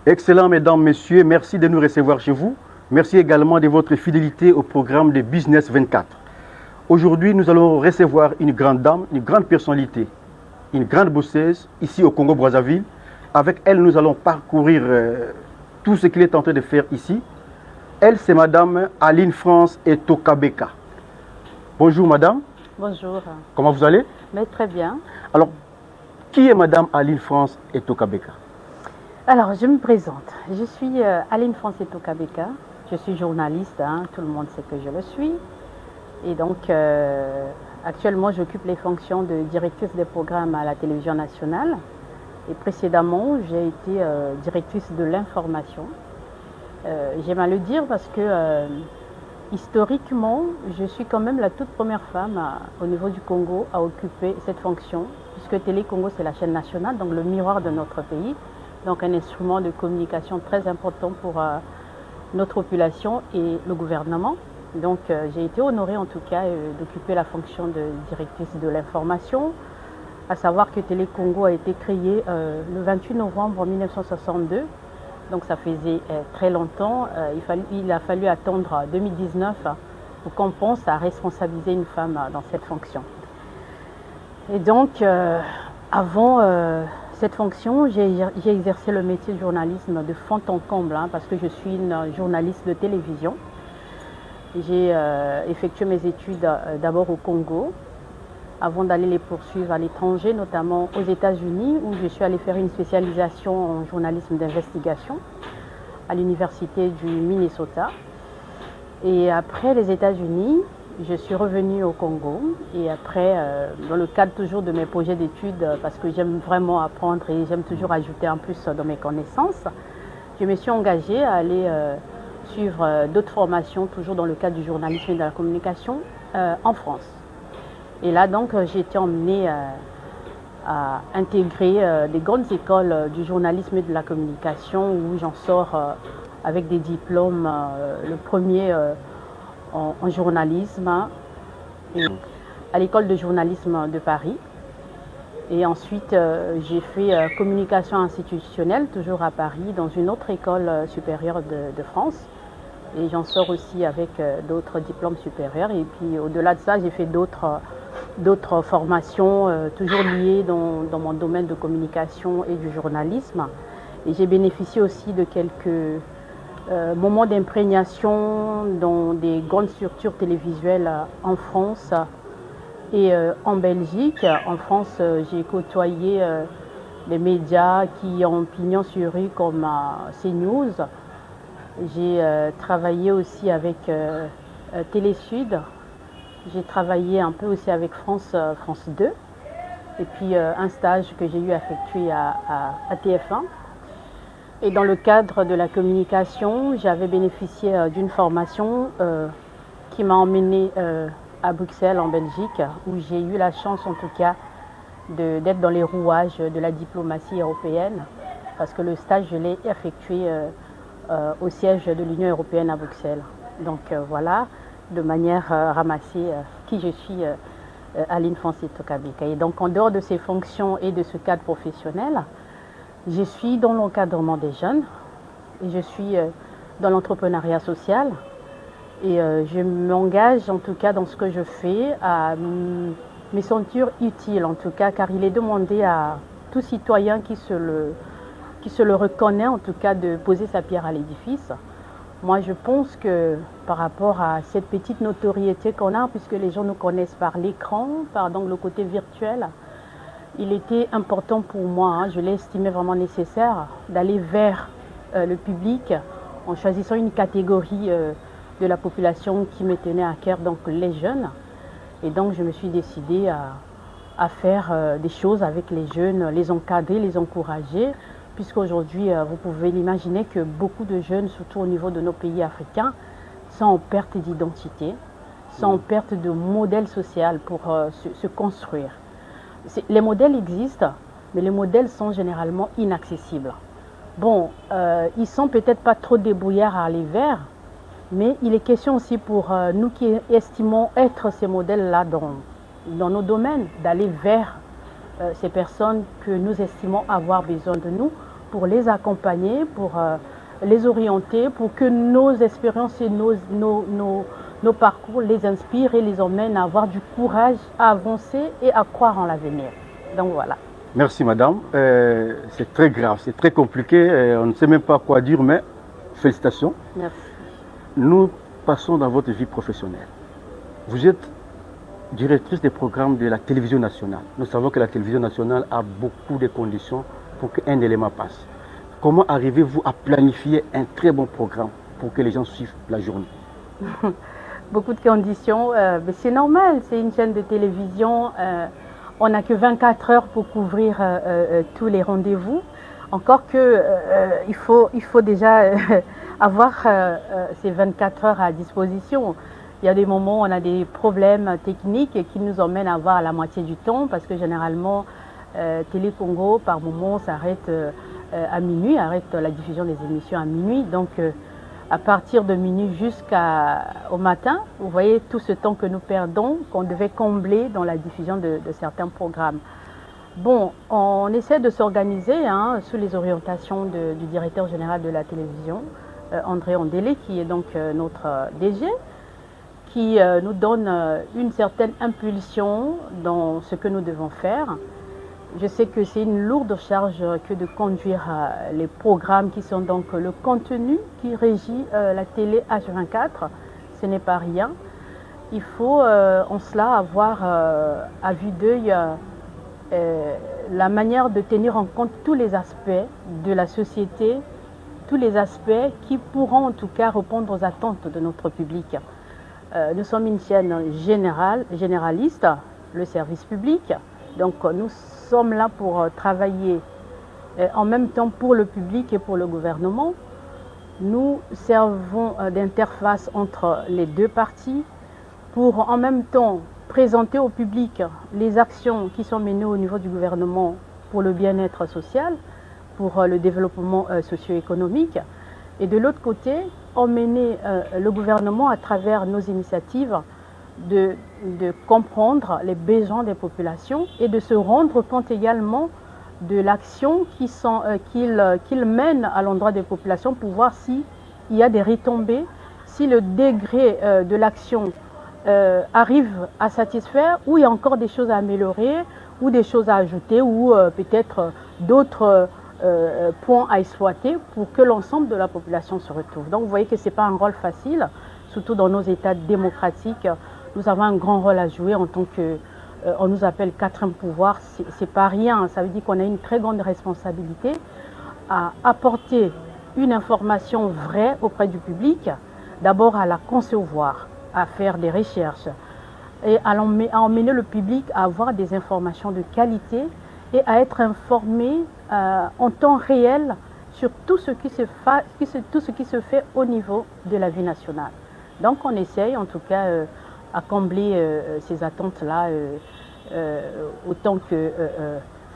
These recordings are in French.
Excellent, mesdames, messieurs, merci de nous recevoir chez vous. Merci également de votre fidélité au programme de Business 24. Aujourd'hui, nous allons recevoir une grande dame, une grande personnalité, une grande bosseuse ici au Congo-Brazzaville. Avec elle, nous allons parcourir tout ce qu'il est en train de faire ici. Elle, c'est Madame Aline France Etokabeka. Bonjour, Madame. Bonjour. Comment vous allez? Mais très bien. Alors, qui est Madame Aline France Etokabeka? Alors, je me présente. Je suis Aline France Etokabeka. Je suis journaliste, tout le monde sait que je le suis. Et donc, actuellement, j'occupe les fonctions de directrice des programmes à la télévision nationale. Et précédemment, j'ai été directrice de l'information. J'aime à le dire parce que, historiquement, je suis quand même la toute première femme au niveau du Congo à occuper cette fonction, puisque Télé Congo, c'est la chaîne nationale, donc le miroir de notre pays, donc un instrument de communication très important pour notre population et le gouvernement. Donc, j'ai été honorée en tout cas d'occuper la fonction de directrice de l'information, à savoir que Télé Congo a été créé le 28 novembre 1962. Donc ça faisait très longtemps. Il a fallu attendre 2019 pour qu'on pense à responsabiliser une femme dans cette fonction. Et donc, avant cette fonction, j'ai exercé le métier de journalisme de fond en comble, parce que je suis une journaliste de télévision. J'ai effectué mes études d'abord au Congo, avant d'aller les poursuivre à l'étranger, notamment aux États-Unis, où je suis allée faire une spécialisation en journalisme d'investigation à l'université du Minnesota. Et après les États-Unis, je suis revenue au Congo. Et après, dans le cadre toujours de mes projets d'études, parce que j'aime vraiment apprendre et j'aime toujours ajouter un plus dans mes connaissances, je me suis engagée à aller suivre d'autres formations, toujours dans le cadre du journalisme et de la communication, en France. Et là, donc, j'ai été emmenée à intégrer des grandes écoles du journalisme et de la communication où j'en sors avec des diplômes. Le premier en journalisme à l'école de journalisme de Paris. Et ensuite, j'ai fait communication institutionnelle, toujours à Paris, dans une autre école supérieure de France. Et j'en sors aussi avec d'autres diplômes supérieurs. Et puis, au-delà de ça, j'ai fait d'autres formations toujours liées dans mon domaine de communication et du journalisme. Et j'ai bénéficié aussi de quelques moments d'imprégnation dans des grandes structures télévisuelles en France et en Belgique. En France, j'ai côtoyé des médias qui ont pignon sur rue comme CNews. J'ai travaillé aussi avec Télé Sud. J'ai travaillé un peu aussi avec France 2 et puis un stage que j'ai eu à effectuer à TF1. Et dans le cadre de la communication, j'avais bénéficié d'une formation qui m'a emmenée à Bruxelles en Belgique, où j'ai eu la chance en tout cas d'être dans les rouages de la diplomatie européenne, parce que le stage je l'ai effectué au siège de l'Union européenne à Bruxelles. Donc voilà, de manière ramassée, qui je suis, Aline France Etokabeka. Et donc, en dehors de ces fonctions et de ce cadre professionnel, je suis dans l'encadrement des jeunes et je suis dans l'entrepreneuriat social. Et je m'engage, en tout cas, dans ce que je fais, à me sentir utile, en tout cas, car il est demandé à tout citoyen qui se le reconnaît, en tout cas, de poser sa pierre à l'édifice. Moi, je pense que par rapport à cette petite notoriété qu'on a, puisque les gens nous connaissent par l'écran, par donc le côté virtuel, il était important pour moi, je l'ai estimé vraiment nécessaire, d'aller vers le public en choisissant une catégorie de la population qui me tenait à cœur, donc les jeunes. Et donc, je me suis décidée à faire des choses avec les jeunes, les encadrer, les encourager, puisqu'aujourd'hui, vous pouvez l'imaginer que beaucoup de jeunes, surtout au niveau de nos pays africains, sont en perte d'identité, sont en perte de modèle social pour se construire. Les modèles existent, mais les modèles sont généralement inaccessibles. Bon, ils sont peut-être pas trop débrouillards à aller vers, mais il est question aussi pour nous qui estimons être ces modèles-là dans nos domaines, d'aller vers ces personnes que nous estimons avoir besoin de nous pour les accompagner, pour les orienter, pour que nos expériences et nos parcours les inspirent et les emmènent à avoir du courage, à avancer et à croire en l'avenir. Donc voilà. Merci madame. C'est très grave, c'est très compliqué. On ne sait même pas quoi dire, mais félicitations. Merci. Nous passons dans votre vie professionnelle. Vous êtes directrice des programmes de la télévision nationale. Nous savons que la télévision nationale a beaucoup de conditions pour qu'un élément passe. Comment arrivez-vous à planifier un très bon programme pour que les gens suivent la journée? Beaucoup de conditions, mais c'est normal, c'est une chaîne de télévision. On n'a que 24 heures pour couvrir tous les rendez-vous. Encore que il faut déjà avoir ces 24 heures à disposition. Il y a des moments où on a des problèmes techniques qui nous emmènent à avoir la moitié du temps parce que généralement Télé Congo par moment s'arrête à minuit, arrête la diffusion des émissions à minuit. Donc à partir de minuit jusqu'au matin, vous voyez tout ce temps que nous perdons, qu'on devait combler dans la diffusion de certains programmes. Bon, on essaie de s'organiser sous les orientations du directeur général de la télévision, André Ondélé, qui est donc notre DG, qui nous donne une certaine impulsion dans ce que nous devons faire. Je sais que c'est une lourde charge que de conduire les programmes qui sont donc le contenu qui régit la télé H24. Ce n'est pas rien. Il faut en cela avoir à vue d'œil la manière de tenir en compte tous les aspects de la société, tous les aspects qui pourront en tout cas répondre aux attentes de notre public. Nous sommes une chaîne généraliste, le service public. Donc nous sommes là pour travailler en même temps pour le public et pour le gouvernement. Nous servons d'interface entre les deux parties pour en même temps présenter au public les actions qui sont menées au niveau du gouvernement pour le bien-être social, pour le développement socio-économique. Et de l'autre côté, emmener le gouvernement à travers nos initiatives de comprendre les besoins des populations et de se rendre compte également de l'action qu'il mène à l'endroit des populations pour voir s'il y a des retombées, si le degré de l'action arrive à satisfaire ou il y a encore des choses à améliorer ou des choses à ajouter ou peut-être d'autres points à exploiter pour que l'ensemble de la population se retrouve. Donc vous voyez que ce n'est pas un rôle facile, surtout dans nos États démocratiques. Nous avons un grand rôle à jouer en tant que, on nous appelle quatrième pouvoir, c'est pas rien. Ça veut dire qu'on a une très grande responsabilité à apporter une information vraie auprès du public, d'abord à la concevoir, à faire des recherches et à emmener le public à avoir des informations de qualité et à être informé en temps réel sur tout ce qui se fait au niveau de la vie nationale. Donc on essaye en tout cas à combler ces attentes-là autant que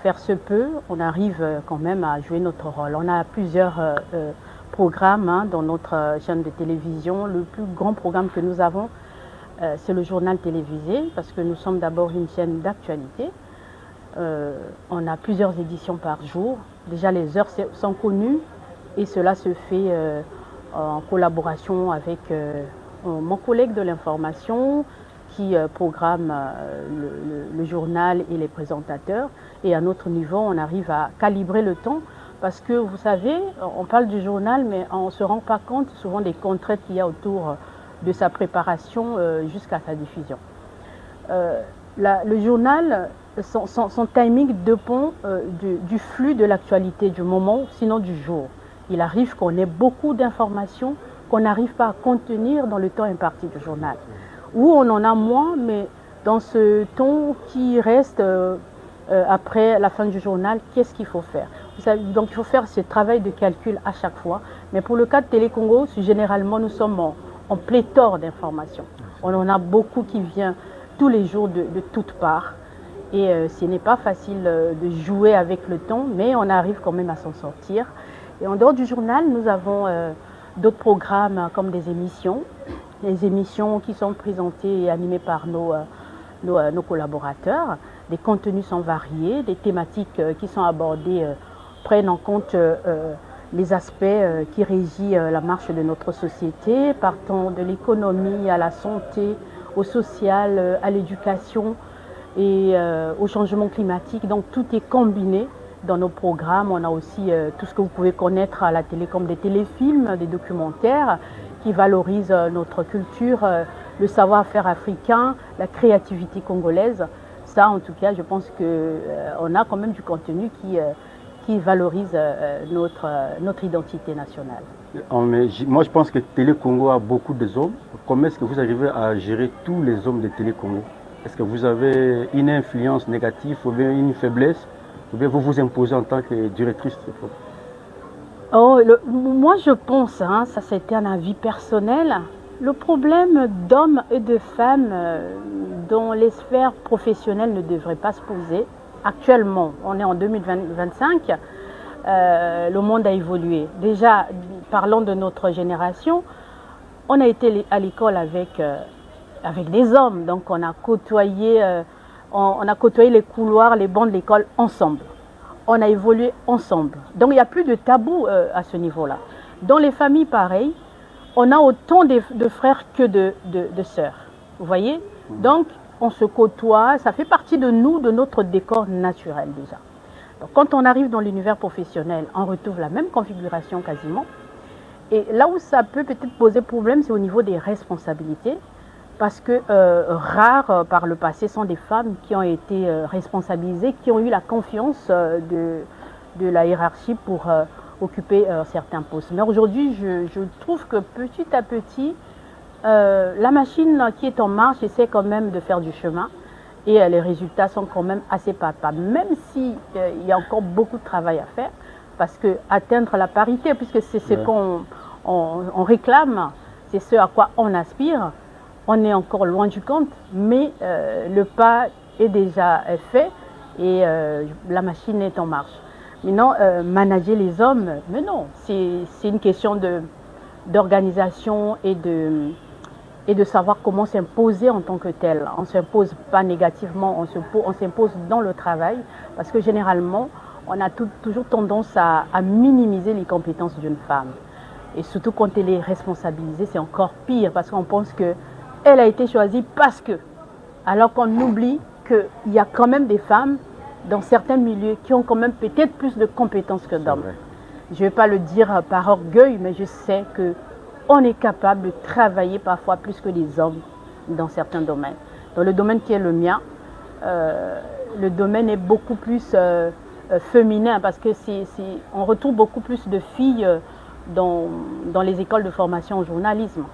faire se peut. On arrive quand même à jouer notre rôle. On a plusieurs programmes dans notre chaîne de télévision. Le plus grand programme que nous avons, c'est le journal télévisé parce que nous sommes d'abord une chaîne d'actualité. On a plusieurs éditions par jour. Déjà les heures sont connues et cela se fait en collaboration avec mon collègue de l'information qui programme le journal et les présentateurs. Et à notre niveau, on arrive à calibrer le temps parce que vous savez, on parle du journal, mais on ne se rend pas compte souvent des contraintes qu'il y a autour de sa préparation jusqu'à sa diffusion. Le journal, son timing dépend du flux de l'actualité du moment, sinon du jour. Il arrive qu'on ait beaucoup d'informations qu'on n'arrive pas à contenir dans le temps imparti du journal. Ou on en a moins, mais dans ce temps qui reste après la fin du journal, qu'est-ce qu'il faut faire? Donc il faut faire ce travail de calcul à chaque fois. Mais pour le cas de Télé Congo, généralement nous sommes en pléthore d'informations. On en a beaucoup qui viennent tous les jours de toutes parts. Et ce n'est pas facile de jouer avec le temps, mais on arrive quand même à s'en sortir. Et en dehors du journal, nous avons d'autres programmes comme des émissions qui sont présentées et animées par nos collaborateurs. Les contenus sont variés, des thématiques qui sont abordées prennent en compte les aspects qui régissent la marche de notre société, partant de l'économie à la santé, au social, à l'éducation et au changement climatique. Donc tout est combiné dans nos programmes. On a aussi tout ce que vous pouvez connaître à la télé comme des téléfilms, des documentaires qui valorisent notre culture, le savoir-faire africain, la créativité congolaise. Ça, en tout cas, je pense qu'on a quand même du contenu qui valorise notre identité nationale. Mais moi, je pense que Télé Congo a beaucoup de hommes. Comment est-ce que vous arrivez à gérer tous les hommes de Télé Congo? Est-ce que vous avez une influence négative ou bien une faiblesse? Ou bien vous vous imposez en tant que directrice? Moi, je pense, ça c'était un avis personnel, le problème d'hommes et de femmes dont les sphères professionnelles ne devraient pas se poser. Actuellement, on est en 2025, le monde a évolué. Déjà, parlons de notre génération, on a été à l'école avec des hommes, donc on a côtoyé les couloirs, les bancs de l'école ensemble. On a évolué ensemble. Donc il n'y a plus de tabou à ce niveau-là. Dans les familles, pareil, on a autant de frères que de sœurs. Vous voyez? Donc on se côtoie, ça fait partie de nous, de notre décor naturel déjà. Donc, quand on arrive dans l'univers professionnel, on retrouve la même configuration quasiment. Et là où ça peut peut-être poser problème, c'est au niveau des responsabilités. Parce que rares par le passé sont des femmes qui ont été responsabilisées, qui ont eu la confiance de la hiérarchie pour occuper certains postes. Mais aujourd'hui, je trouve que petit à petit, la machine qui est en marche essaie quand même de faire du chemin et les résultats sont quand même assez palpables, même s'il y a encore beaucoup de travail à faire, parce que atteindre la parité, puisque c'est ce qu'on réclame, c'est ce à quoi on aspire. On est encore loin du compte, mais le pas est déjà fait et la machine est en marche. Maintenant, manager les hommes, mais non, c'est une question d'organisation et de savoir comment s'imposer en tant que tel. On ne s'impose pas négativement, on s'impose dans le travail, parce que généralement, on a toujours tendance à minimiser les compétences d'une femme. Et surtout quand elle est responsabilisée, c'est encore pire, parce qu'on pense que elle a été choisie parce que, alors qu'on oublie qu'il y a quand même des femmes dans certains milieux qui ont quand même peut-être plus de compétences que d'hommes. Je ne vais pas le dire par orgueil, mais je sais qu'on est capable de travailler parfois plus que les hommes dans certains domaines. Dans le domaine qui est le mien, le domaine est beaucoup plus féminin parce que on retrouve beaucoup plus de filles dans les écoles de formation au journalisme.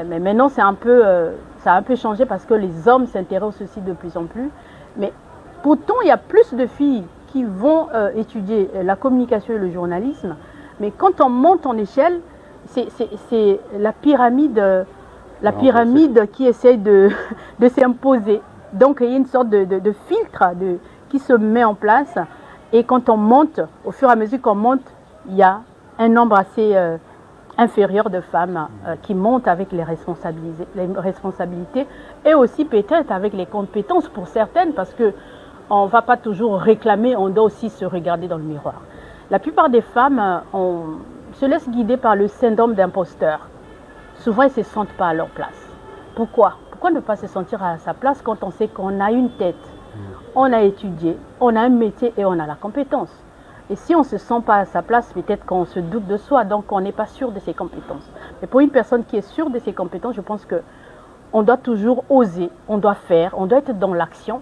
Mais maintenant, ça a un peu changé parce que les hommes s'intéressent aussi de plus en plus. Mais pourtant, il y a plus de filles qui vont étudier la communication et le journalisme. Mais quand on monte en échelle, c'est la pyramide qui essaye de s'imposer. Donc, il y a une sorte de filtre qui se met en place. Et quand on monte, au fur et à mesure qu'on monte, il y a un nombre assez inférieur de femmes qui montent avec les responsabilités et aussi peut-être avec les compétences pour certaines, parce qu'on ne va pas toujours réclamer, on doit aussi se regarder dans le miroir. La plupart des femmes se laissent guider par le syndrome d'imposteur. Souvent, elles ne se sentent pas à leur place. Pourquoi? Pourquoi ne pas se sentir à sa place quand on sait qu'on a une tête, on a étudié, on a un métier et on a la compétence? Et si on ne se sent pas à sa place, peut-être qu'on se doute de soi, donc on n'est pas sûr de ses compétences. Mais pour une personne qui est sûre de ses compétences, je pense qu'on doit toujours oser, on doit faire, on doit être dans l'action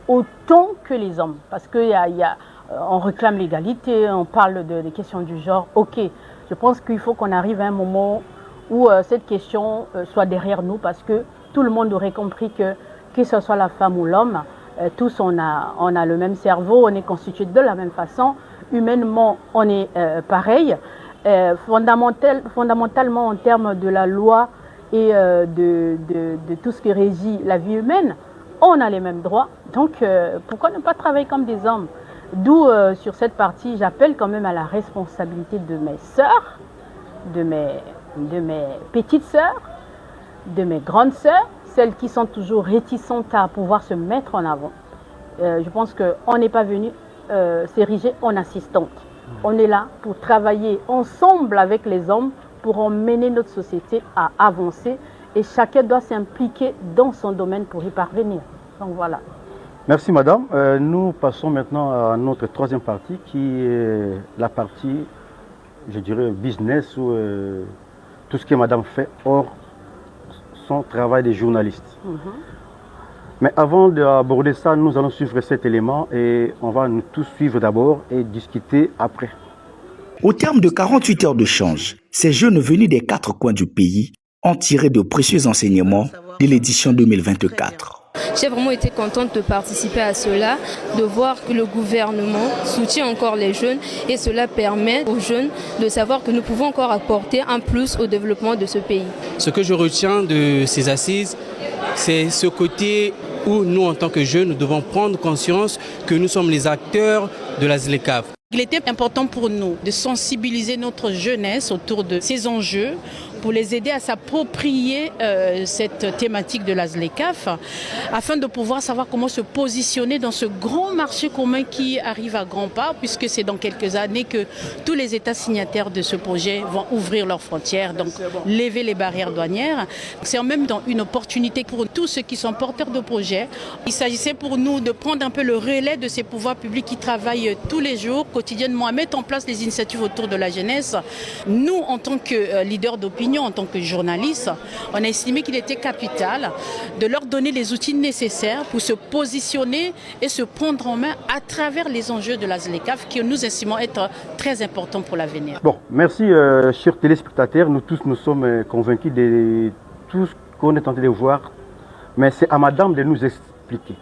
autant que les hommes. Parce qu'on réclame l'égalité, on parle des questions du genre. Ok, je pense qu'il faut qu'on arrive à un moment où cette question soit derrière nous, parce que tout le monde aurait compris que ce soit la femme ou l'homme, tous on a le même cerveau, on est constitué de la même façon. Humainement, on est pareil. Fondamentalement, en termes de la loi et de tout ce qui régit la vie humaine, on a les mêmes droits. Donc, pourquoi ne pas travailler comme des hommes? D'où, sur cette partie, j'appelle quand même à la responsabilité de mes sœurs, de mes petites sœurs, de mes grandes sœurs, celles qui sont toujours réticentes à pouvoir se mettre en avant. Je pense qu'on n'est pas venu s'ériger en assistante. On est là pour travailler ensemble avec les hommes pour emmener notre société à avancer et chacun doit s'impliquer dans son domaine pour y parvenir. Donc voilà. Merci madame. Nous passons maintenant à notre troisième partie qui est la partie, je dirais, business ou tout ce que madame fait hors son travail de journaliste. Mais avant d'aborder ça, nous allons suivre cet élément et on va nous tous suivre d'abord et discuter après. Au terme de 48 heures d'échange, ces jeunes venus des 4 coins du pays ont tiré de précieux enseignements de l'édition 2024. J'ai vraiment été contente de participer à cela, de voir que le gouvernement soutient encore les jeunes et cela permet aux jeunes de savoir que nous pouvons encore apporter un plus au développement de ce pays. Ce que je retiens de ces assises, c'est ce côté où nous, en tant que jeunes, nous devons prendre conscience que nous sommes les acteurs de la ZLECAf. Il était important pour nous de sensibiliser notre jeunesse autour de ces enjeux pour les aider à s'approprier cette thématique de la ZLECAf afin de pouvoir savoir comment se positionner dans ce grand marché commun qui arrive à grands pas puisque c'est dans quelques années que tous les États signataires de ce projet vont ouvrir leurs frontières, donc lever les barrières douanières. C'est en même temps une opportunité pour tous ceux qui sont porteurs de projets. Il s'agissait pour nous de prendre un peu le relais de ces pouvoirs publics qui travaillent tous les jours, quotidiennement, à mettre en place les initiatives autour de la jeunesse. Nous, en tant que leaders d'opinion, en tant que journalistes, on a estimé qu'il était capital de leur donner les outils nécessaires pour se positionner et se prendre en main à travers les enjeux de la ZLECAf que nous estimons être très importants pour l'avenir. Bon, merci chers téléspectateurs. Nous tous nous sommes convaincus de tout ce qu'on est tenté de voir, mais c'est à madame de nous expliquer.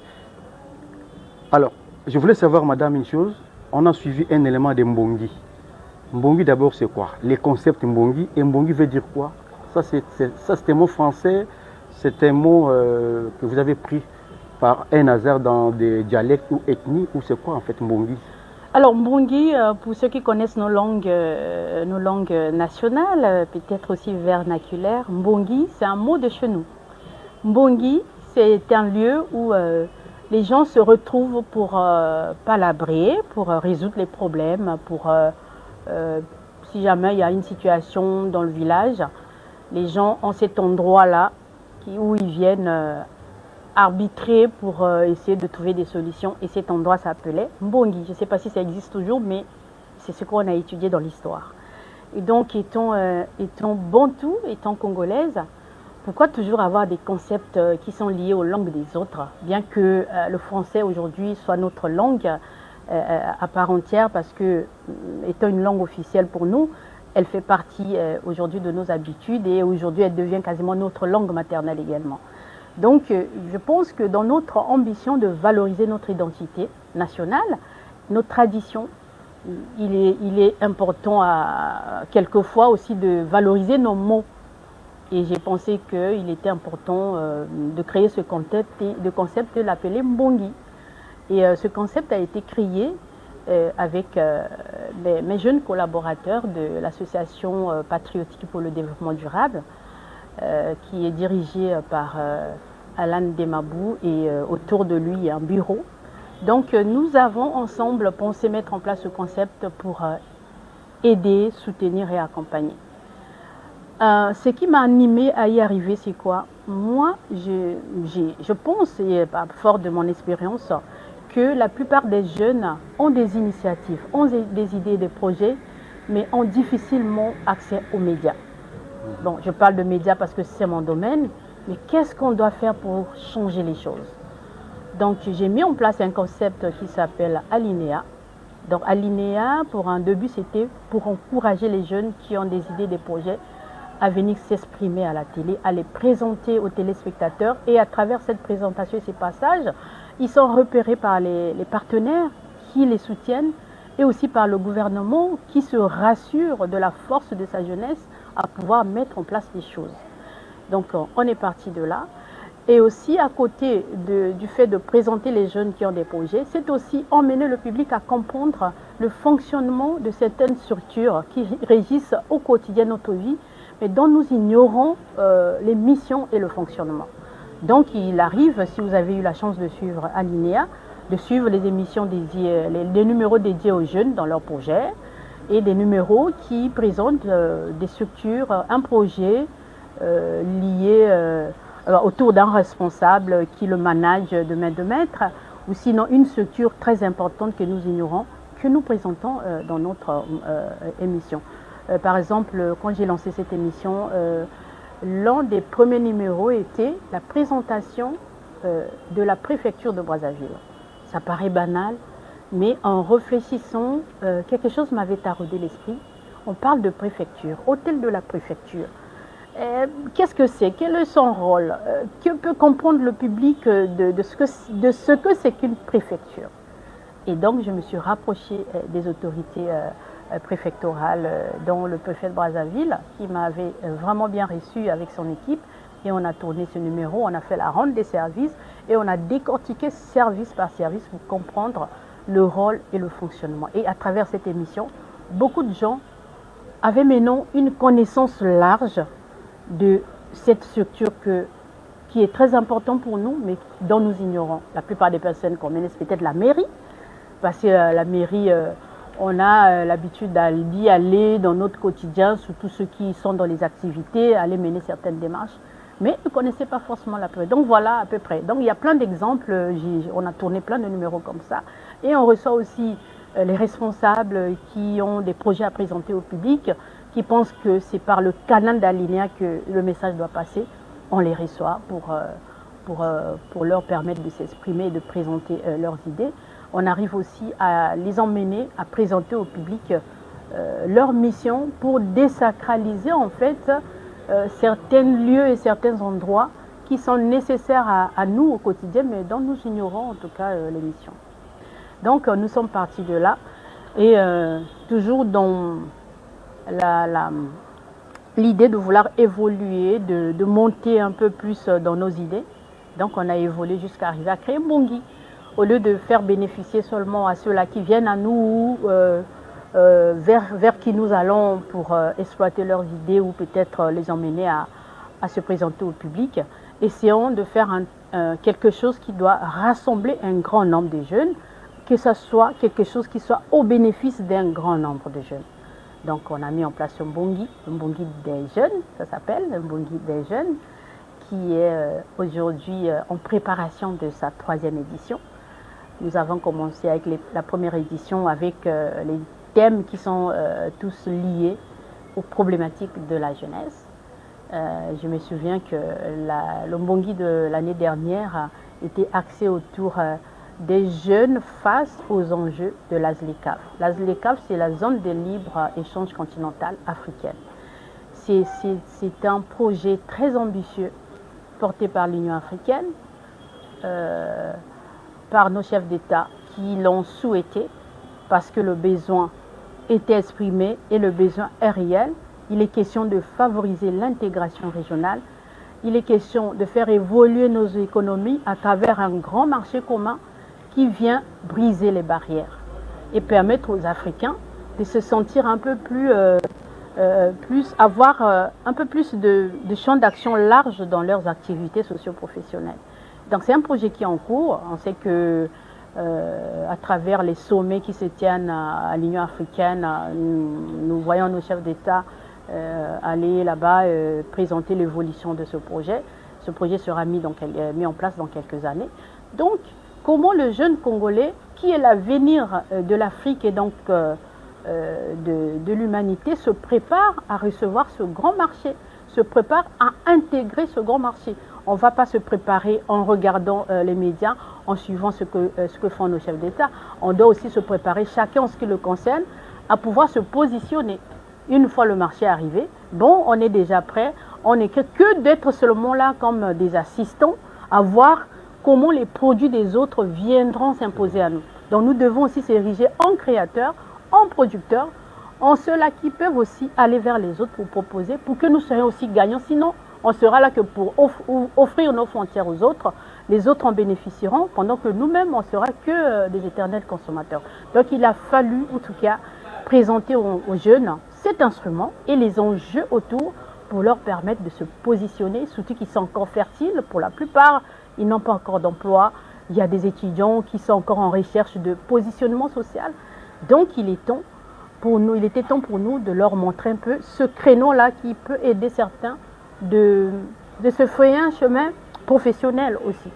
Alors, je voulais savoir madame une chose. On a suivi un élément de Mbongi. Mbongi d'abord c'est quoi? Les concepts Mbongi. Et Mbongi veut dire quoi? Ça c'est un mot français, c'est un mot que vous avez pris par un hasard dans des dialectes ou ethnies, ou c'est quoi en fait Mbongi? Alors Mbongi, pour ceux qui connaissent nos langues nationales, peut-être aussi vernaculaires, Mbongi c'est un mot de chez nous. Mbongi c'est un lieu où les gens se retrouvent pour palabrer, pour résoudre les problèmes, pour si jamais il y a une situation dans le village, les gens ont cet endroit-là où ils viennent arbitrer pour essayer de trouver des solutions. Et cet endroit s'appelait Mbongi. Je ne sais pas si ça existe toujours, mais c'est ce qu'on a étudié dans l'histoire. Et donc, étant bantou, étant congolaise, pourquoi toujours avoir des concepts qui sont liés aux langues des autres, bien que le français aujourd'hui soit notre langue à part entière, parce que étant une langue officielle pour nous, elle fait partie aujourd'hui de nos habitudes et aujourd'hui elle devient quasiment notre langue maternelle également. Donc je pense que dans notre ambition de valoriser notre identité nationale, notre tradition, il est important quelquefois aussi de valoriser nos mots. Et j'ai pensé qu'il était important de créer ce concept de l'appeler Mbongi. Et ce concept a été créé avec mes jeunes collaborateurs de l'association patriotique pour le développement durable, qui est dirigée par Alan Demabou, et autour de lui il y a un bureau. Donc nous avons ensemble pensé mettre en place ce concept pour aider, soutenir et accompagner. Ce qui m'a animée à y arriver, c'est quoi? Moi, je pense, et fort de mon expérience, que la plupart des jeunes ont des initiatives, ont des idées, des projets, mais ont difficilement accès aux médias. Bon, je parle de médias parce que c'est mon domaine, mais qu'est-ce qu'on doit faire pour changer les choses? Donc, j'ai mis en place un concept qui s'appelle Alinéa. Donc, Alinéa, pour un début, c'était pour encourager les jeunes qui ont des idées, des projets, à venir s'exprimer à la télé, à les présenter aux téléspectateurs. Et à travers cette présentation et ces passages, ils sont repérés par les partenaires qui les soutiennent et aussi par le gouvernement qui se rassure de la force de sa jeunesse à pouvoir mettre en place les choses. Donc on est parti de là. Et aussi à côté du fait de présenter les jeunes qui ont des projets, c'est aussi emmener le public à comprendre le fonctionnement de certaines structures qui régissent au quotidien notre vie, mais dont nous ignorons les missions et le fonctionnement. Donc il arrive, si vous avez eu la chance de suivre Alinéa, de suivre les émissions dédiées, les numéros dédiés aux jeunes dans leurs projets, et des numéros qui présentent des structures, un projet lié autour d'un responsable qui le manage de main de maître, ou sinon une structure très importante que nous ignorons, que nous présentons dans notre émission. Par exemple, quand j'ai lancé cette émission, l'un des premiers numéros était la présentation de la préfecture de Brazzaville. Ça paraît banal, mais en réfléchissant, quelque chose m'avait taraudé l'esprit. On parle de préfecture, hôtel de la préfecture. Qu'est-ce que c'est? Quel est son rôle? Que peut comprendre le public de ce que c'est qu'une préfecture? Et donc, je me suis rapprochée des autorités préfectorales, dont le préfet de Brazzaville, qui m'avait vraiment bien reçu avec son équipe. Et on a tourné ce numéro, on a fait la ronde des services et on a décortiqué service par service pour comprendre le rôle et le fonctionnement. Et à travers cette émission, beaucoup de gens avaient maintenant une connaissance large de cette structure qui est très importante pour nous, mais dont nous ignorons. La plupart des personnes connaissent peut-être la mairie, parce que la mairie, on a l'habitude d'y aller dans notre quotidien, surtout ceux qui sont dans les activités, aller mener certaines démarches, mais ne connaissaient pas forcément la mairie. Donc voilà à peu près. Donc il y a plein d'exemples, on a tourné plein de numéros comme ça, et on reçoit aussi les responsables qui ont des projets à présenter au public, qui pensent que c'est par le canal d'Alinéa que le message doit passer. On les reçoit pour leur permettre de s'exprimer et de présenter leurs idées. On arrive aussi à les emmener à présenter au public leur mission pour désacraliser en fait certains lieux et certains endroits qui sont nécessaires à nous au quotidien, mais dont nous ignorons en tout cas l'émission. Donc nous sommes partis de là et toujours dans l'idée de vouloir évoluer, de monter un peu plus dans nos idées. Donc on a évolué jusqu'à arriver à créer Mbongi. Au lieu de faire bénéficier seulement à ceux-là qui viennent à nous, vers qui nous allons pour exploiter leurs idées ou peut-être les emmener à se présenter au public, essayons de faire quelque chose qui doit rassembler un grand nombre de jeunes, que ce soit quelque chose qui soit au bénéfice d'un grand nombre de jeunes. Donc on a mis en place un Mbongi des jeunes, ça s'appelle, un Mbongi des jeunes, qui est aujourd'hui en préparation de sa 3e édition. Nous avons commencé avec la première édition avec les thèmes qui sont tous liés aux problématiques de la jeunesse. Je me souviens que le Mbongi de l'année dernière était axé autour des jeunes face aux enjeux de l'ASLECAF. L'ASLECAF, c'est la zone de libre-échange continentale africaine. C'est un projet très ambitieux porté par l'Union africaine, par nos chefs d'État qui l'ont souhaité parce que le besoin était exprimé et le besoin est réel. Il est question de favoriser l'intégration régionale. Il est question de faire évoluer nos économies à travers un grand marché commun qui vient briser les barrières et permettre aux Africains de se sentir un peu avoir un peu plus de champ d'action large dans leurs activités socio-professionnelles. Donc c'est un projet qui est en cours. On sait que à travers les sommets qui se tiennent à l'Union africaine, nous voyons nos chefs d'État aller là-bas présenter l'évolution de ce projet. Ce projet sera mis en place dans quelques années. Donc, comment le jeune Congolais, qui est l'avenir de l'Afrique et donc de l'humanité, se prépare à recevoir ce grand marché, se prépare à intégrer ce grand marché. On ne va pas se préparer en regardant les médias, en suivant ce que font nos chefs d'État. On doit aussi se préparer, chacun en ce qui le concerne, à pouvoir se positionner. Une fois le marché arrivé, bon, on est déjà prêt. On n'est que d'être seulement là comme des assistants, à voir comment les produits des autres viendront s'imposer à nous. Donc nous devons aussi s'ériger en créateurs, en producteurs, en ceux-là qui peuvent aussi aller vers les autres pour proposer, pour que nous soyons aussi gagnants. Sinon, on sera là que pour offrir nos frontières aux autres. Les autres en bénéficieront, pendant que nous-mêmes, on ne sera que des éternels consommateurs. Donc il a fallu, en tout cas, présenter aux jeunes cet instrument et les enjeux autour pour leur permettre de se positionner, surtout qu'ils sont encore fertiles. Pour la plupart, ils n'ont pas encore d'emploi. Il y a des étudiants qui sont encore en recherche de positionnement social. Donc il est temps pour nous, il était temps pour nous de leur montrer un peu ce créneau-là qui peut aider certains de se frayer un chemin professionnel aussi.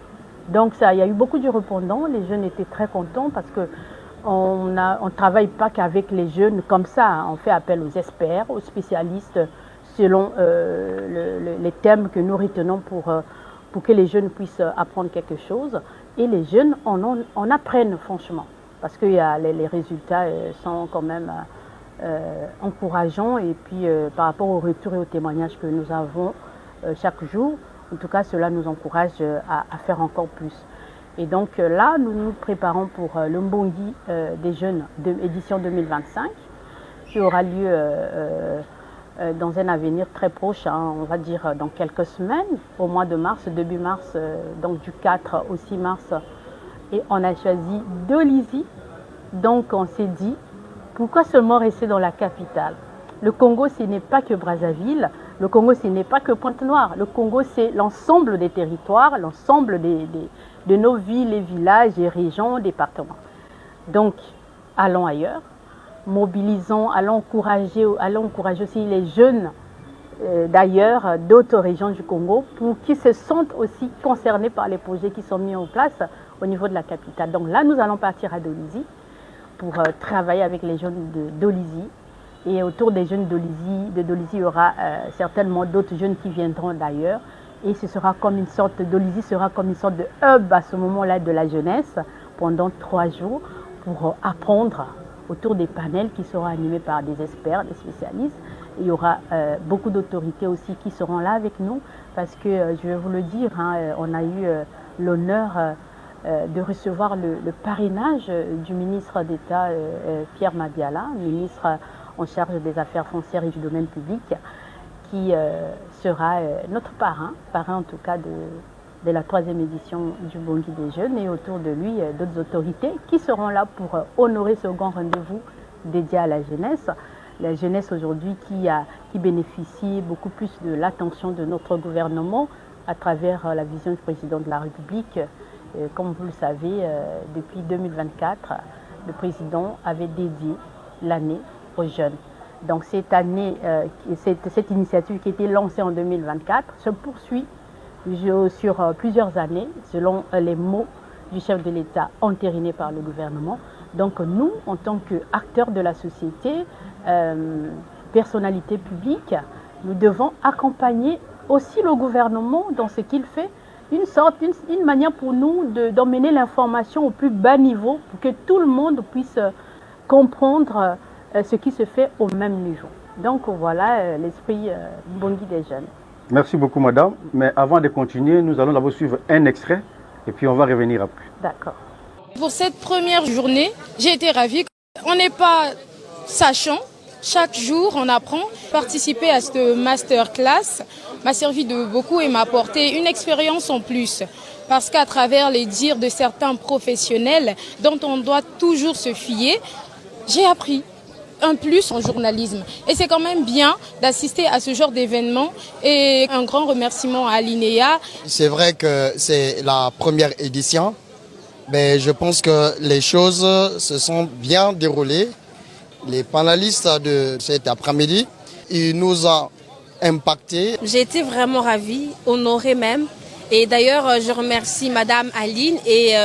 Donc il y a eu beaucoup de répondants, les jeunes étaient très contents parce qu'on ne travaille pas qu'avec les jeunes comme ça, hein. On fait appel aux experts, aux spécialistes selon les thèmes que nous retenons pour que les jeunes puissent apprendre quelque chose. Et les jeunes en apprennent franchement parce que les résultats sont quand même encourageants et puis par rapport aux retours et aux témoignages que nous avons chaque jour, en tout cas cela nous encourage à faire encore plus. Et donc là nous nous préparons pour le Mbongi des jeunes de édition 2025 qui aura lieu dans un avenir très proche, hein, on va dire dans quelques semaines, au mois de mars, début mars, donc du 4 au 6 mars. Et on a choisi Dolisie. Donc on s'est dit, pourquoi seulement rester dans la capitale? Le Congo, ce n'est pas que Brazzaville. Le Congo, ce n'est pas que Pointe-Noire. Le Congo, c'est l'ensemble des territoires, l'ensemble de nos villes et villages et régions, départements. Donc, allons ailleurs, mobilisons, allons encourager aussi les jeunes d'ailleurs, d'autres régions du Congo, pour qu'ils se sentent aussi concernés par les projets qui sont mis en place au niveau de la capitale. Donc là, nous allons partir à Dolisie pour travailler avec les jeunes de Dolisie. Et autour des jeunes de Dolisie, il y aura certainement d'autres jeunes qui viendront d'ailleurs. Et ce sera comme une sorte, Dolisie sera comme une sorte de hub à ce moment-là de la jeunesse pendant 3 jours pour apprendre autour des panels qui seront animés par des experts, des spécialistes. Il y aura beaucoup d'autorités aussi qui seront là avec nous parce que, je vais vous le dire, hein, on a eu l'honneur de recevoir le parrainage du ministre d'État Pierre Madiala, ministre en charge des affaires foncières et du domaine public, qui sera notre parrain en tout cas de la 3e édition du Mbongi des jeunes, et autour de lui d'autres autorités qui seront là pour honorer ce grand rendez-vous dédié à la jeunesse. La jeunesse aujourd'hui qui bénéficie beaucoup plus de l'attention de notre gouvernement à travers la vision du président de la République. Comme vous le savez, depuis 2024, le président avait dédié l'année aux jeunes. Donc cette année, cette initiative qui a été lancée en 2024 se poursuit sur plusieurs années, selon les mots du chef de l'État entérinés par le gouvernement. Donc nous, en tant qu'acteurs de la société, personnalités publiques, nous devons accompagner aussi le gouvernement dans ce qu'il fait, une manière pour nous d'emmener l'information au plus bas niveau pour que tout le monde puisse comprendre ce qui se fait au même niveau. Donc voilà l'esprit Mbongi des jeunes. Merci beaucoup madame, mais avant de continuer, nous allons d'abord suivre un extrait et puis on va revenir après. D'accord. Pour cette première journée, j'ai été ravie. On n'est pas sachant, chaque jour on apprend. Participer à cette masterclass m'a servi de beaucoup et m'a apporté une expérience en plus. Parce qu'à travers les dires de certains professionnels dont on doit toujours se fier, j'ai appris un plus en journalisme. Et c'est quand même bien d'assister à ce genre d'événement. Et un grand remerciement à l'INEA. C'est vrai que c'est la première édition, mais je pense que les choses se sont bien déroulées. Les panélistes de cet après-midi, ils nous ont impactés. J'ai été vraiment ravie, honorée même. Et d'ailleurs, je remercie Madame Aline et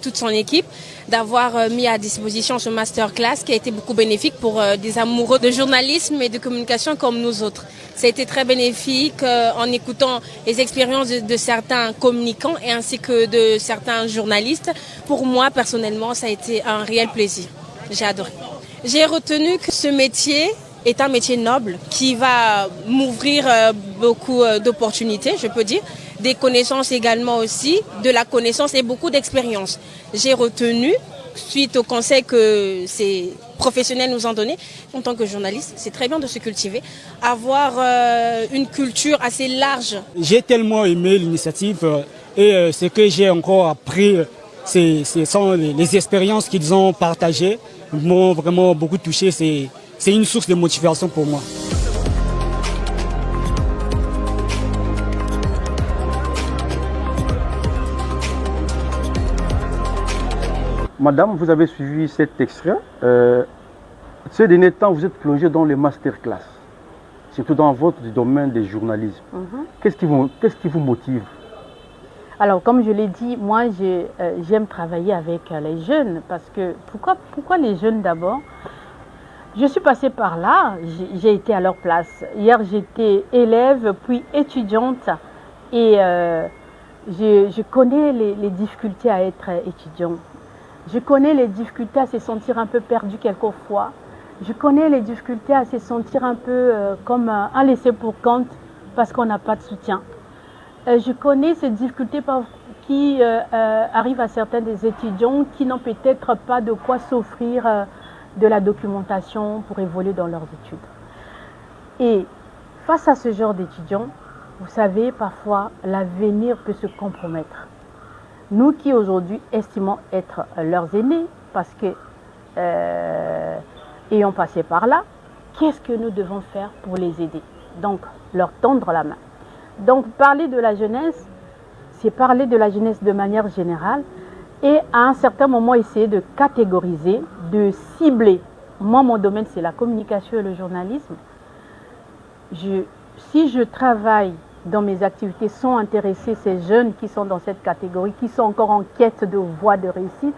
toute son équipe d'avoir mis à disposition ce masterclass qui a été beaucoup bénéfique pour des amoureux de journalisme et de communication comme nous autres. Ça a été très bénéfique en écoutant les expériences de certains communicants et ainsi que de certains journalistes. Pour moi, personnellement, ça a été un réel plaisir. J'ai adoré. J'ai retenu que ce métier est un métier noble qui va m'ouvrir beaucoup d'opportunités, je peux dire. Des connaissances également aussi, de la connaissance et beaucoup d'expérience. J'ai retenu, suite au conseil que ces professionnels nous ont donné, en tant que journaliste, c'est très bien de se cultiver, avoir une culture assez large. J'ai tellement aimé l'initiative et ce que j'ai encore appris, ce sont les expériences qu'ils ont partagées, m'ont vraiment beaucoup touché. C'est une source de motivation pour moi. Madame, vous avez suivi cet extrait. Ces derniers temps, vous êtes plongé dans les masterclass, surtout dans votre domaine des journalisme. Qu'est-ce qui vous motive? Alors, comme je l'ai dit, moi, j'aime travailler avec les jeunes. Parce que, pourquoi les jeunes d'abord? Je suis passée par là, j'ai été à leur place. Hier, j'étais élève, puis étudiante. Et je connais les difficultés à être étudiant. Je connais les difficultés à se sentir un peu perdu quelquefois. Je connais les difficultés à se sentir un peu comme un laissé pour compte parce qu'on n'a pas de soutien. Je connais ces difficultés qui arrivent à certains des étudiants qui n'ont peut-être pas de quoi s'offrir de la documentation pour évoluer dans leurs études. Et face à ce genre d'étudiants, vous savez, parfois, l'avenir peut se compromettre. Nous qui aujourd'hui estimons être leurs aînés, parce que ayant passé par là, qu'est-ce que nous devons faire pour les aider? Donc, leur tendre la main. Donc, parler de la jeunesse, c'est parler de la jeunesse de manière générale et à un certain moment essayer de catégoriser, de cibler. Moi, mon domaine, c'est la communication et le journalisme. Si je travaille dans mes activités sans intéresser ces jeunes qui sont dans cette catégorie, qui sont encore en quête de voie de réussite,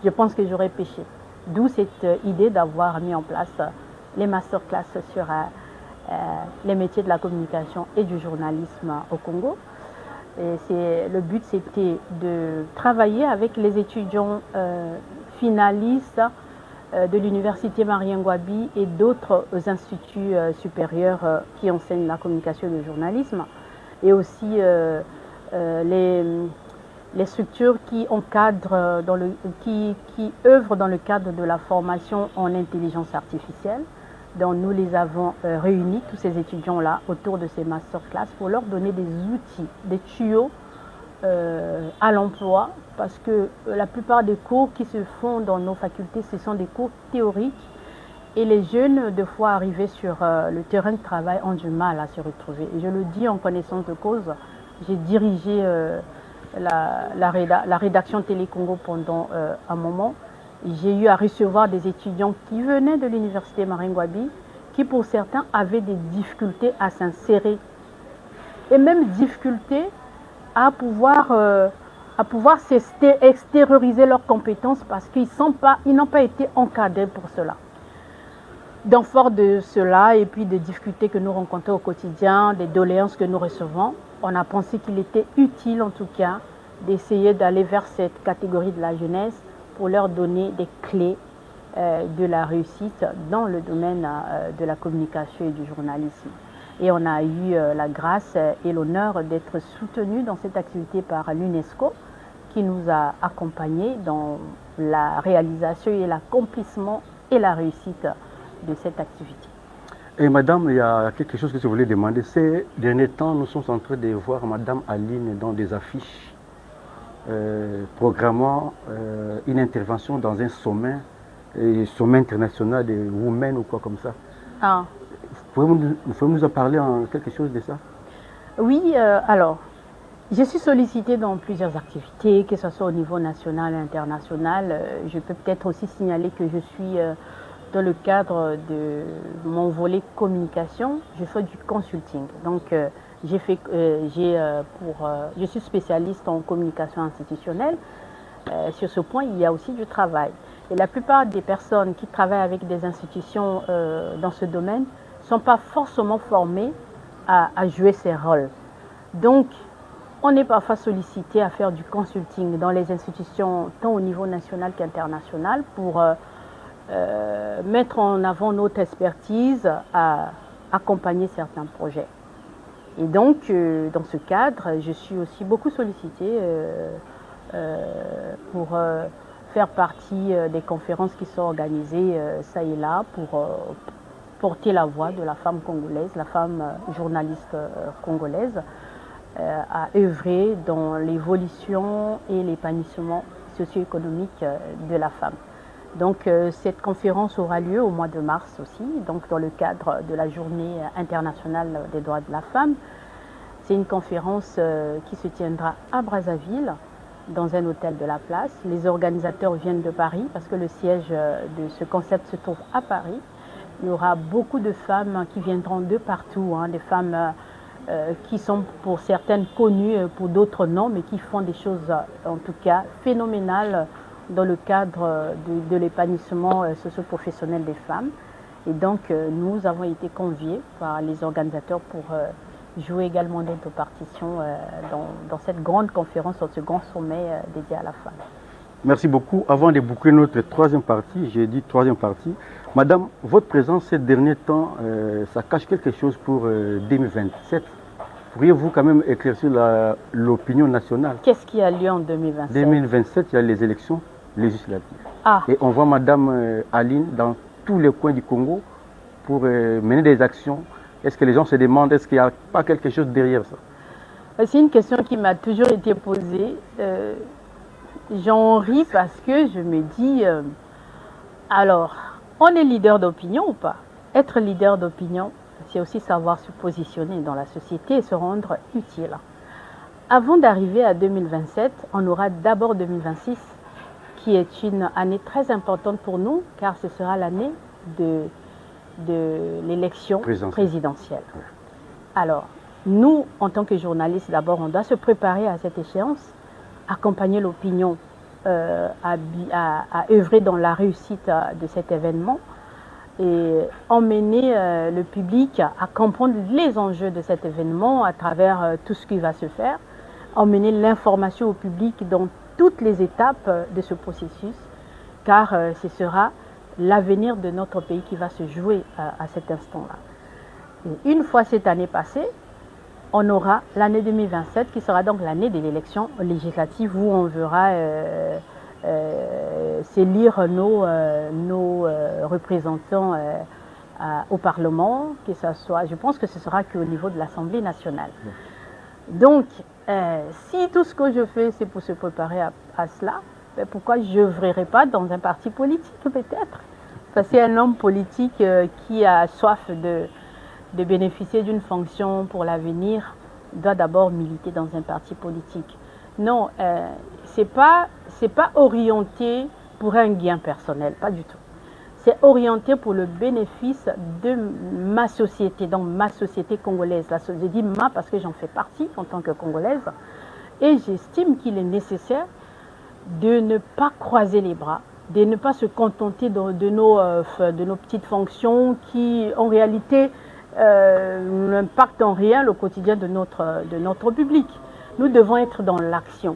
je pense que j'aurais péché. D'où cette idée d'avoir mis en place les masterclass sur les métiers de la communication et du journalisme au Congo. Et le but, c'était de travailler avec les étudiants finalistes de l'université Marien Ngouabi et d'autres instituts supérieurs qui enseignent la communication et le journalisme, et aussi les structures qui encadrent, qui œuvrent dans le cadre de la formation en intelligence artificielle. Donc nous les avons réunis, tous ces étudiants-là, autour de ces masterclass pour leur donner des outils, des tuyaux à l'emploi, parce que la plupart des cours qui se font dans nos facultés, ce sont des cours théoriques et les jeunes, de fois arrivés sur le terrain de travail, ont du mal à se retrouver. Et je le dis en connaissance de cause, j'ai dirigé la rédaction Télé Congo pendant un moment. J'ai eu à recevoir des étudiants qui venaient de l'université Marien Ngouabi, qui pour certains avaient des difficultés à s'insérer et même difficultés à pouvoir extérioriser leurs compétences parce qu'ils n'ont pas été encadrés pour cela. Donc fort de cela et puis des difficultés que nous rencontrons au quotidien, des doléances que nous recevons, on a pensé qu'il était utile en tout cas d'essayer d'aller vers cette catégorie de la jeunesse pour leur donner des clés de la réussite dans le domaine de la communication et du journalisme. Et on a eu la grâce et l'honneur d'être soutenus dans cette activité par l'UNESCO qui nous a accompagnés dans la réalisation et l'accomplissement et la réussite de cette activité. Et madame, il y a quelque chose que je voulais demander. Ces derniers temps, nous sommes en train de voir madame Aline dans des affiches programmant une intervention dans un sommet international de women ou quoi comme ça. Ah. Vous pouvez nous en parler en quelque chose de ça? Oui, alors, je suis sollicitée dans plusieurs activités, que ce soit au niveau national et international. Je peux peut-être aussi signaler que je suis dans le cadre de mon volet communication, je fais du consulting. Donc, je suis spécialiste en communication institutionnelle. Sur ce point, il y a aussi du travail. Et la plupart des personnes qui travaillent avec des institutions dans ce domaine ne sont pas forcément formées à jouer ces rôles. Donc, on est parfois sollicité à faire du consulting dans les institutions, tant au niveau national qu'international, pour mettre en avant notre expertise à accompagner certains projets. Et donc, dans ce cadre, je suis aussi beaucoup sollicitée pour faire partie des conférences qui sont organisées ça et là pour porter la voix de la femme congolaise, la femme journaliste congolaise, à œuvrer dans l'évolution et l'épanouissement socio-économique de la femme. Donc cette conférence aura lieu au mois de mars aussi, donc dans le cadre de la Journée internationale des droits de la femme. C'est une conférence qui se tiendra à Brazzaville, dans un hôtel de la place. Les organisateurs viennent de Paris parce que le siège de ce concept se trouve à Paris. il y aura beaucoup de femmes qui viendront de partout, des femmes qui sont pour certaines connues, pour d'autres non, mais qui font des choses en tout cas phénoménales dans le cadre de l'épanouissement socio-professionnel des femmes. Et donc nous avons été conviés par les organisateurs pour jouer également notre partition dans cette grande conférence, dans ce grand sommet dédié à la femme. Merci beaucoup. Avant de boucler notre troisième partie, j'ai dit troisième partie, Madame, votre présence ces derniers temps, ça cache quelque chose pour 2027. Pourriez-vous quand même éclaircir l'opinion nationale? Qu'est-ce qui a lieu en 2027? 2027, il y a les élections législatives. Ah. Et on voit Madame Aline dans tous les coins du Congo pour mener des actions. Est-ce que les gens se demandent, est-ce qu'il n'y a pas quelque chose derrière ça? C'est une question qui m'a toujours été posée. J'en ris parce que je me dis, alors, on est leader d'opinion ou pas? Être leader d'opinion, c'est aussi savoir se positionner dans la société et se rendre utile. Avant d'arriver à 2027, on aura d'abord 2026, qui est une année très importante pour nous, car ce sera l'année de l'élection présidentielle. Alors, nous, en tant que journalistes, d'abord, on doit se préparer à cette échéance, accompagner l'opinion à œuvrer dans la réussite de cet événement et emmener le public à comprendre les enjeux de cet événement à travers tout ce qui va se faire, emmener l'information au public dans toutes les étapes de ce processus, car ce sera l'avenir de notre pays qui va se jouer à cet instant-là. Et une fois cette année passée, on aura l'année 2027 qui sera donc l'année de l'élection législative où on verra s'élire nos représentants au Parlement, que ce soit, je pense que ce sera qu'au niveau de l'Assemblée nationale. Donc, si tout ce que je fais, c'est pour se préparer à cela, ben pourquoi je n'œuvrerai pas dans un parti politique peut-être? Parce qu'un homme politique qui a soif de bénéficier d'une fonction pour l'avenir doit d'abord militer dans un parti politique. Non, c'est pas orienté pour un gain personnel, pas du tout. C'est orienté pour le bénéfice de ma société, donc ma société congolaise. Je dis ma parce que j'en fais partie en tant que Congolaise. Et j'estime qu'il est nécessaire de ne pas croiser les bras, de ne pas se contenter de nos petites fonctions qui, en réalité, n'impactent en rien le quotidien de notre public. Nous devons être dans l'action.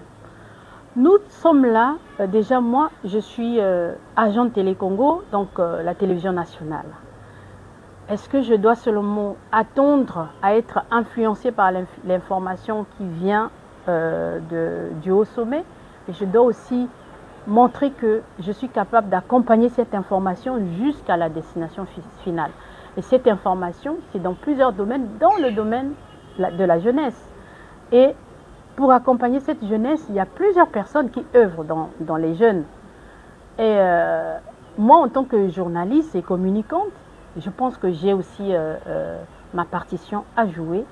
Nous sommes là, déjà moi, je suis agent de Télé-Congo, donc la télévision nationale. Est-ce que je dois seulement attendre à être influencé par l'information qui vient du haut sommet? Et je dois aussi montrer que je suis capable d'accompagner cette information jusqu'à la destination finale. Et cette information, c'est dans plusieurs domaines, dans le domaine de la jeunesse. Et pour accompagner cette jeunesse, il y a plusieurs personnes qui œuvrent dans les jeunes. Et moi, en tant que journaliste et communicante, je pense que j'ai aussi ma partition à jouer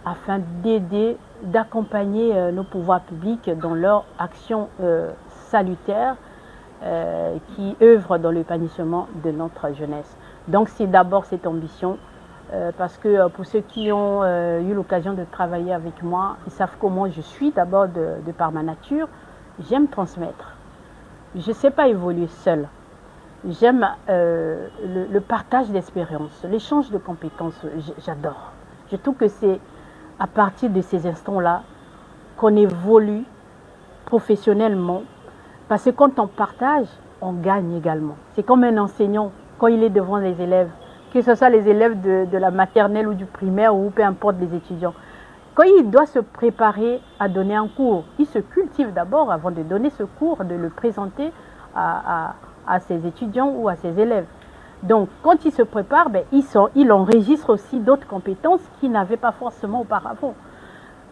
afin d'aider, d'accompagner nos pouvoirs publics dans leur action salutaire qui œuvrent dans l'épanouissement de notre jeunesse. Donc c'est d'abord cette ambition, parce que pour ceux qui ont eu l'occasion de travailler avec moi, ils savent comment je suis d'abord de par ma nature. J'aime transmettre. Je ne sais pas évoluer seule. J'aime le partage d'expériences, l'échange de compétences, j'adore. Je trouve que c'est à partir de ces instants-là qu'on évolue professionnellement, parce que quand on partage, on gagne également. C'est comme un enseignant quand il est devant les élèves, que ce soit les élèves de la maternelle ou du primaire ou peu importe les étudiants. Quand il doit se préparer à donner un cours, il se cultive d'abord avant de donner ce cours, de le présenter à ses étudiants ou à ses élèves. Donc, quand il se prépare, il enregistre aussi d'autres compétences qu'il n'avait pas forcément auparavant.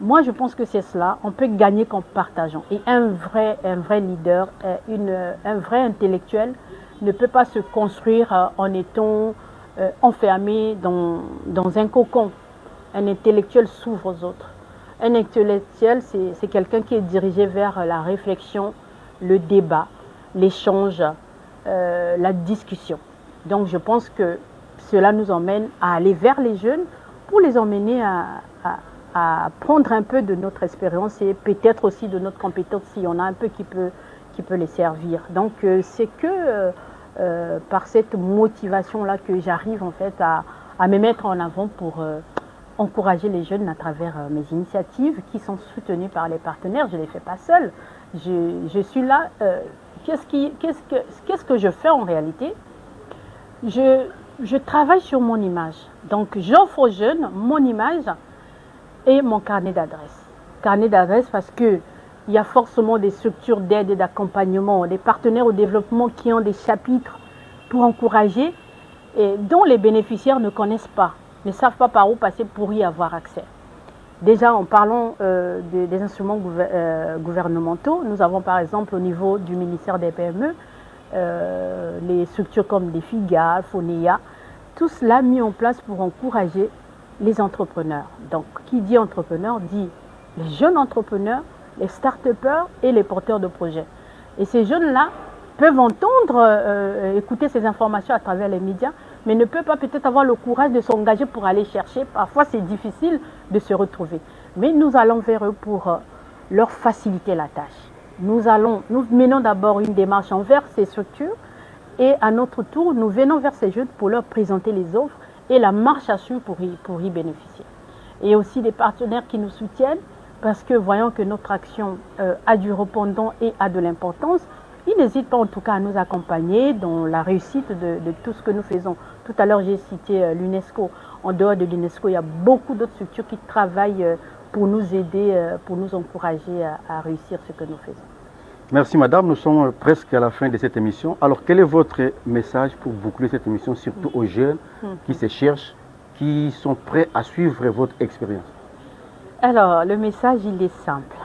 Moi, je pense que c'est cela. On peut gagner qu'en partageant. Et un vrai leader, un vrai intellectuel ne peut pas se construire en étant enfermé dans un cocon. Un intellectuel s'ouvre aux autres. Un intellectuel, c'est quelqu'un qui est dirigé vers la réflexion, le débat, l'échange, la discussion. Donc je pense que cela nous emmène à aller vers les jeunes pour les emmener à prendre un peu de notre expérience et peut-être aussi de notre compétence s'il y en a un peu qui peut les servir. Donc c'est que par cette motivation-là que j'arrive en fait à me mettre en avant pour encourager les jeunes à travers mes initiatives qui sont soutenues par les partenaires. Je ne les fais pas seule. Je suis là. Qu'est-ce que je fais en réalité? Je travaille sur mon image. Donc j'offre aux jeunes mon image et mon carnet d'adresse. Carnet d'adresse parce qu'il y a forcément des structures d'aide et d'accompagnement, des partenaires au développement qui ont des chapitres pour encourager et dont les bénéficiaires ne connaissent pas, ne savent pas par où passer pour y avoir accès. Déjà, en parlant des instruments gouvernementaux, nous avons par exemple au niveau du ministère des PME, les structures comme des FIGA, FONEA, tout cela mis en place pour encourager les entrepreneurs. Donc, qui dit entrepreneur dit les jeunes entrepreneurs, les start-upers et les porteurs de projets. Et ces jeunes-là peuvent entendre, écouter ces informations à travers les médias, mais ne peuvent pas peut-être avoir le courage de s'engager pour aller chercher. Parfois, c'est difficile de se retrouver. Mais nous allons vers eux pour leur faciliter la tâche. Nous menons d'abord une démarche envers ces structures et à notre tour, nous venons vers ces jeunes pour leur présenter les offres et la marche à suivre pour y bénéficier. Et aussi des partenaires qui nous soutiennent parce que voyant que notre action a du répondant et a de l'importance, ils n'hésitent pas en tout cas à nous accompagner dans la réussite de tout ce que nous faisons. Tout à l'heure, j'ai cité l'UNESCO. En dehors de l'UNESCO, il y a beaucoup d'autres structures qui travaillent pour nous aider, pour nous encourager à réussir ce que nous faisons. Merci madame, nous sommes presque à la fin de cette émission. Alors quel est votre message pour boucler cette émission, surtout aux jeunes qui se cherchent, qui sont prêts à suivre votre expérience? Alors le message il est simple.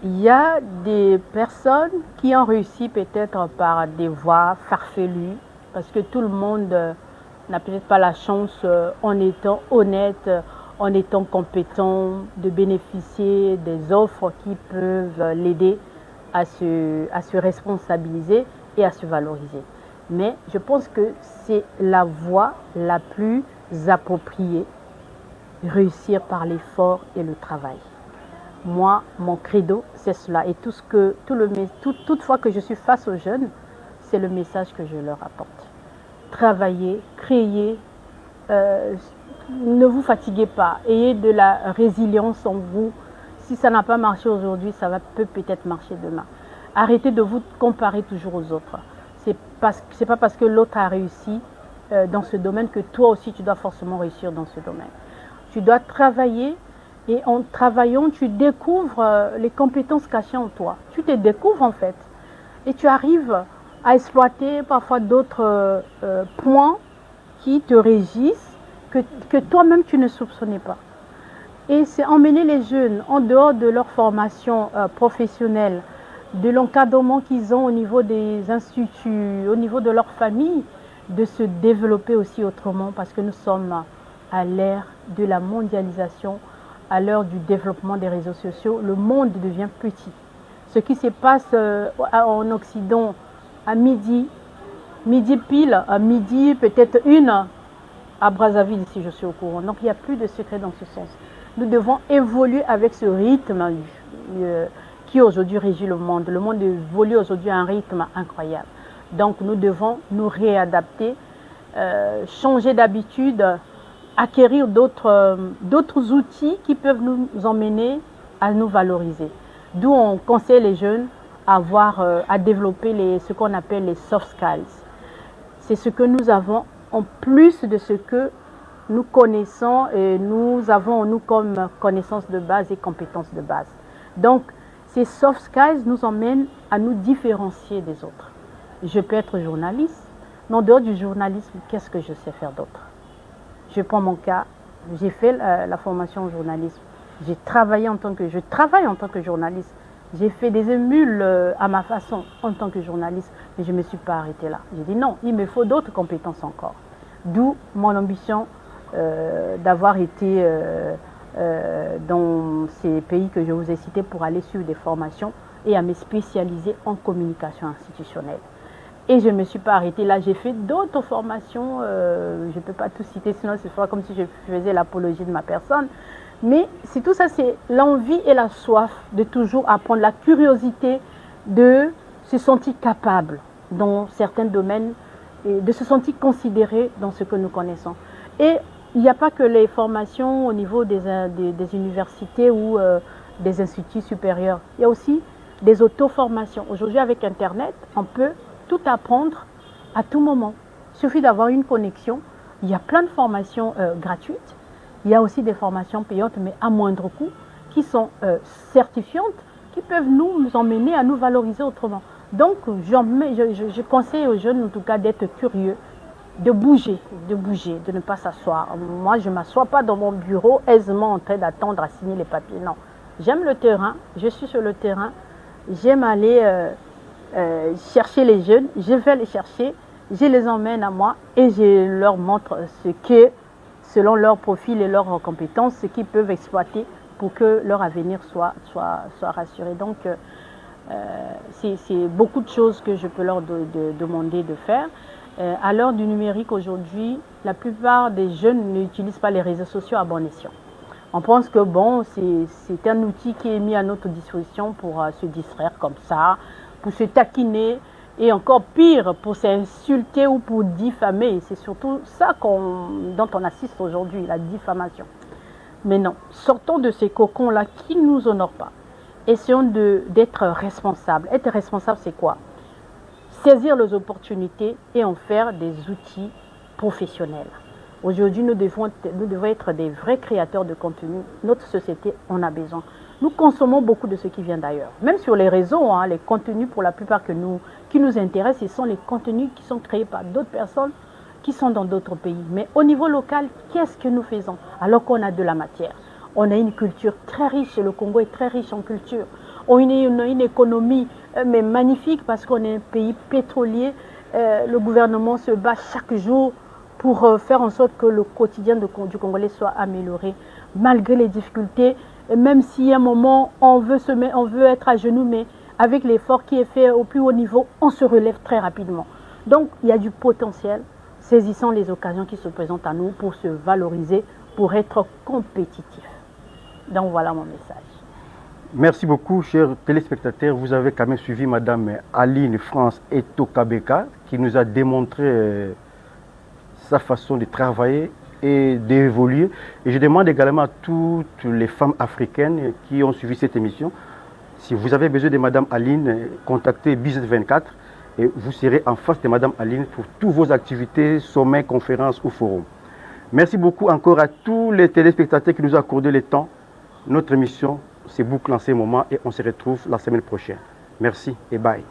Il y a des personnes qui ont réussi peut-être par des voies farfelues, parce que tout le monde n'a peut-être pas la chance, en étant honnête, en étant compétent, de bénéficier des offres qui peuvent l'aider à se responsabiliser et à se valoriser. Mais je pense que c'est la voie la plus appropriée, réussir par l'effort et le travail. Moi, mon credo, c'est cela. Et toute fois que je suis face aux jeunes, c'est le message que je leur apporte. Travaillez, créez, ne vous fatiguez pas, ayez de la résilience en vous. Si ça n'a pas marché aujourd'hui, ça peut peut-être marcher demain. Arrêtez de vous comparer toujours aux autres. C'est pas parce que l'autre a réussi dans ce domaine que toi aussi tu dois forcément réussir dans ce domaine. Tu dois travailler et en travaillant, tu découvres les compétences cachées en toi. Tu te découvres en fait et tu arrives à exploiter parfois d'autres points qui te régissent que toi-même tu ne soupçonnais pas. Et c'est emmener les jeunes en dehors de leur formation professionnelle, de l'encadrement qu'ils ont au niveau des instituts, au niveau de leur famille, de se développer aussi autrement parce que nous sommes à l'ère de la mondialisation, à l'heure du développement des réseaux sociaux. Le monde devient petit. Ce qui se passe en Occident à midi pile, à midi peut-être une, à Brazzaville, si je suis au courant. Donc il n'y a plus de secret dans ce sens. Nous devons évoluer avec ce rythme qui aujourd'hui régit le monde. Le monde évolue aujourd'hui à un rythme incroyable. Donc nous devons nous réadapter, changer d'habitude, acquérir d'autres outils qui peuvent nous emmener à nous valoriser. D'où on conseille les jeunes à développer ce qu'on appelle les soft skills. C'est ce que nous avons en plus de ce que nous connaissons et nous avons en nous comme connaissances de base et compétences de base. Donc, ces soft skills nous emmènent à nous différencier des autres. Je peux être journaliste, mais en dehors du journalisme, qu'est-ce que je sais faire d'autre? Je prends mon cas, j'ai fait la formation en journalisme, je travaille en tant que journaliste, j'ai fait des émules à ma façon en tant que journaliste, mais je ne me suis pas arrêtée là. J'ai dit non, il me faut d'autres compétences encore. D'où mon ambition d'avoir été dans ces pays que je vous ai cités pour aller suivre des formations et à me spécialiser en communication institutionnelle. Et je ne me suis pas arrêtée là. J'ai fait d'autres formations. Je ne peux pas tout citer, sinon ce sera comme si je faisais l'apologie de ma personne. Mais c'est tout ça, c'est l'envie et la soif de toujours apprendre, la curiosité de se sentir capable dans certains domaines et de se sentir considéré dans ce que nous connaissons. Et il n'y a pas que les formations au niveau des universités ou des instituts supérieurs. Il y a aussi des auto-formations. Aujourd'hui, avec Internet, on peut tout apprendre à tout moment. Il suffit d'avoir une connexion. Il y a plein de formations gratuites. Il y a aussi des formations payantes, mais à moindre coût, qui sont certifiantes, qui peuvent nous emmener à nous valoriser autrement. Donc, je conseille aux jeunes, en tout cas, d'être curieux, de bouger, de ne pas s'asseoir. Moi, je ne m'assois pas dans mon bureau aisément en train d'attendre à signer les papiers. Non. J'aime le terrain, je suis sur le terrain, j'aime aller chercher les jeunes, je vais les chercher, je les emmène à moi et je leur montre ce que, selon leur profil et leurs compétences, ce qu'ils peuvent exploiter pour que leur avenir soit rassuré. Donc, c'est beaucoup de choses que je peux leur demander de faire. À l'heure du numérique aujourd'hui, la plupart des jeunes n'utilisent pas les réseaux sociaux à bon escient. On pense que bon, c'est un outil qui est mis à notre disposition pour se distraire comme ça, pour se taquiner et encore pire, pour s'insulter ou pour diffamer. C'est surtout ça dont on assiste aujourd'hui, la diffamation. Mais non, sortons de ces cocons-là qui ne nous honorent pas. Essayons d'être responsables. Être responsable, c'est quoi? Saisir les opportunités et en faire des outils professionnels. Aujourd'hui, nous devons être des vrais créateurs de contenu. Notre société en a besoin. Nous consommons beaucoup de ce qui vient d'ailleurs. Même sur les réseaux, les contenus pour la plupart qui nous intéressent, ce sont les contenus qui sont créés par d'autres personnes qui sont dans d'autres pays. Mais au niveau local, qu'est-ce que nous faisons alors qu'on a de la matière? On a une culture très riche, le Congo est très riche en culture. On a une économie mais magnifique parce qu'on est un pays pétrolier. Le gouvernement se bat chaque jour pour faire en sorte que le quotidien du Congolais soit amélioré. Malgré les difficultés, même si à un moment on veut être à genoux, mais avec l'effort qui est fait au plus haut niveau, on se relève très rapidement. Donc il y a du potentiel. Saisissons les occasions qui se présentent à nous pour se valoriser, pour être compétitifs. Donc voilà mon message. Merci beaucoup, chers téléspectateurs. Vous avez quand même suivi Madame Aline France Etokabeka qui nous a démontré sa façon de travailler et d'évoluer. Et je demande également à toutes les femmes africaines qui ont suivi cette émission, si vous avez besoin de Madame Aline, contactez Business 24 et vous serez en face de Madame Aline pour toutes vos activités, sommets, conférences ou forums. Merci beaucoup encore à tous les téléspectateurs qui nous ont accordé le temps. Notre émission se boucle en ce moment et on se retrouve la semaine prochaine. Merci et bye.